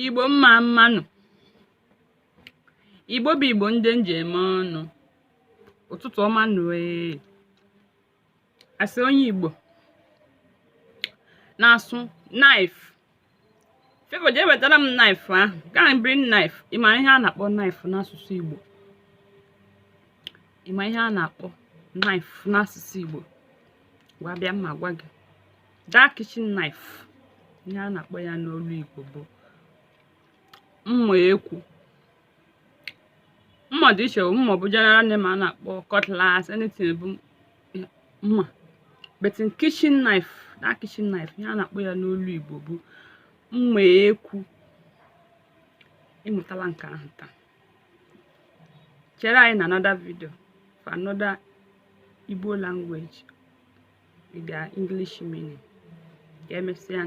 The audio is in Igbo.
Igbo mma mmanụ. Igbo bụ Igbo ndị nje eme ọnụ. Ụtụtụ ọma nụ ee. Asị onye Igbo na-asụ knife. Favour je wetara m knife ahụ. Ka m bring knife. Ị ma ihe a na-akpọ knife n'asụsụ Igbo? Ị ma ihe a na-akpọ knife n'asụsụ Igbo? Gwa bịa ma gwa gị. That kitchen knife. Ihe a na-akpọ ya n'olu Igbo bụ mma ekwu. Mma dị iche, mma bụ general name a na-akpọ cutlass, anything bụ mma. But in kitchen knife, that kitchen knife, ihe a na-akpọ ya n'olu Igbo bụ mma ekwu. Ịmụtala nke ahụ taa. Chere anyị na another video for another Igbo language with their English meaning. Ga emesịa.